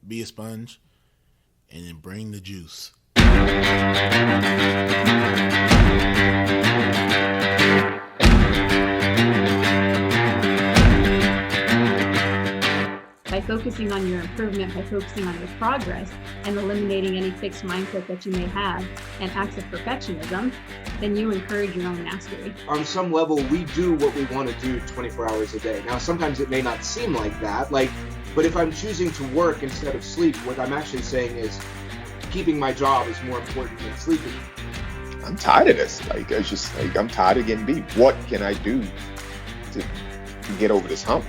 be a sponge, and then bring the juice. By focusing on your improvement, by focusing on your progress, and eliminating any fixed mindset that you may have and acts of perfectionism, then you encourage your own mastery. On some level, we do what we want to do 24 hours a day. Now, sometimes it may not seem like that, but if I'm choosing to work instead of sleep, what I'm actually saying is keeping my job is more important than sleeping. I'm tired of this. I'm tired of getting beat. What can I do to get over this hump?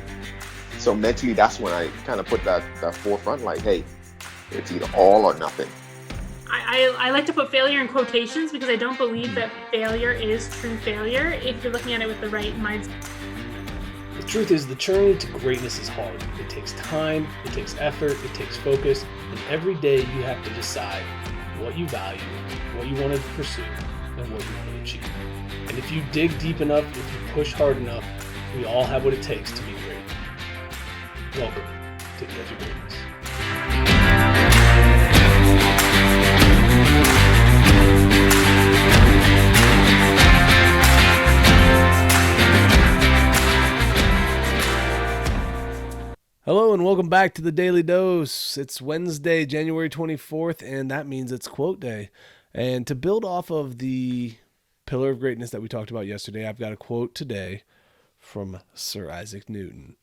So mentally, that's when I kind of put that forefront, like, hey, it's either all or nothing. I like to put failure in quotations because I don't believe that failure is true failure if you're looking at it with the right mindset. The truth is, the journey to greatness is hard. It takes time, it takes effort, it takes focus, and every day you have to decide what you value, what you want to pursue, and what you want to achieve. And if you dig deep enough, if you push hard enough, we all have what it takes to be great. Welcome to the Edge of Greatness. Hello and welcome back to the Daily Dose. It's Wednesday, January 24th, and that means it's quote day. And to build off of the pillar of greatness that we talked about yesterday, I've got a quote today from Sir Isaac Newton.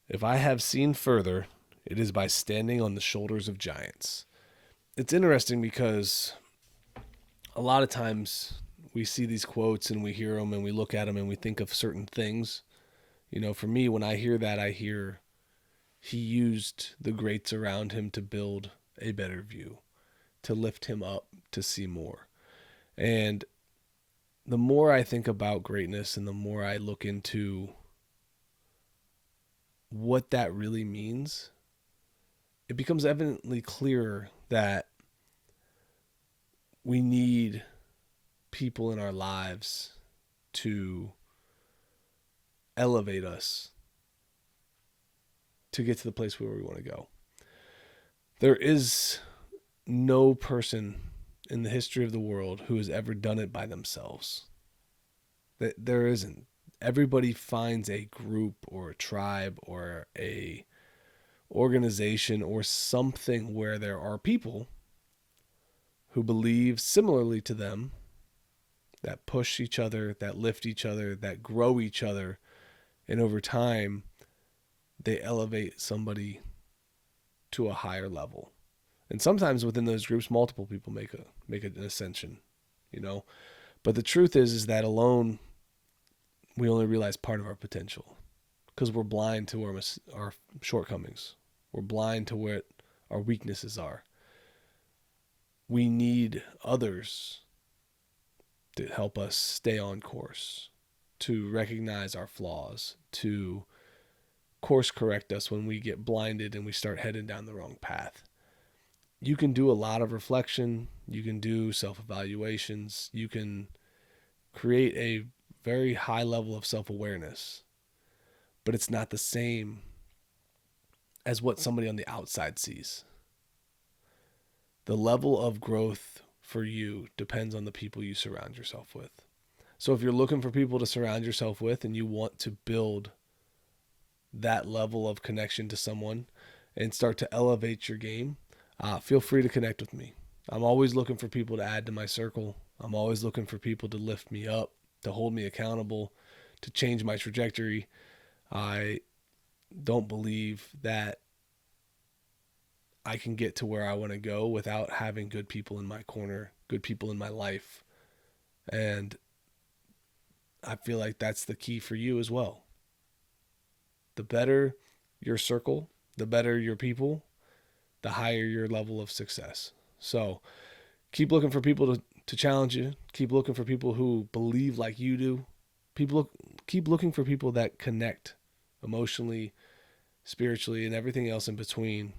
If I have seen further, it is by standing on the shoulders of giants. It's interesting because a lot of times we see these quotes and we hear them and we look at them and we think of certain things. You know, for me, when I hear that, I hear he used the greats around him to build a better view, to lift him up, to see more. And the more I think about greatness and the more I look into what that really means, it becomes evidently clearer that we need people in our lives to elevate us to get to the place where we want to go. There is no person in the history of the world who has ever done it by themselves. There isn't. Everybody finds a group or a tribe or a organization or something where there are people who believe similarly to them, that push each other, that lift each other, that grow each other, and over time they elevate somebody to a higher level. And sometimes within those groups, multiple people make an ascension, you know. But the truth is that alone, we only realize part of our potential because we're blind to our shortcomings. We're blind to what our weaknesses are. We need others to help us stay on course, to recognize our flaws, to course correct us when we get blinded and we start heading down the wrong path. You can do a lot of reflection. You can do self-evaluations. You can create a very high level of self-awareness, but it's not the same as what somebody on the outside sees. The level of growth for you depends on the people you surround yourself with. So if you're looking for people to surround yourself with and you want to build that level of connection to someone and start to elevate your game, feel free to connect with me. I'm always looking for people to add to my circle. I'm always looking for people to lift me up, to hold me accountable, to change my trajectory. I don't believe that I can get to where I want to go without having good people in my corner, good people in my life. And I feel like that's the key for you as well. The better your circle, the better your people, the higher your level of success. So keep looking for people to challenge you. Keep looking for people who believe like you do. Keep looking for people that connect emotionally, spiritually, and everything else in between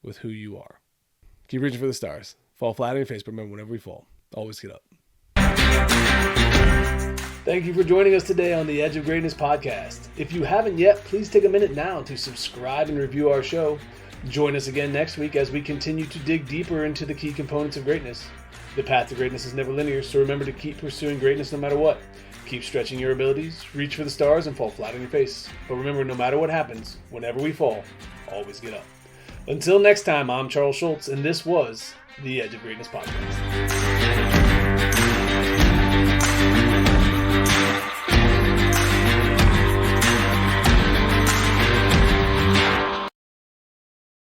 with who you are. Keep reaching for the stars. Fall flat on your face, but remember, whenever we fall, always get up. Thank you for joining us today on the Edge of Greatness podcast. If you haven't yet, please take a minute now to subscribe and review our show. Join us again next week as we continue to dig deeper into the key components of greatness. The path to greatness is never linear, so remember to keep pursuing greatness no matter what. Keep stretching your abilities, reach for the stars, and fall flat on your face. But remember, no matter what happens, whenever we fall, always get up. Until next time, I'm Charles Schultz, and this was the Edge of Greatness Podcast.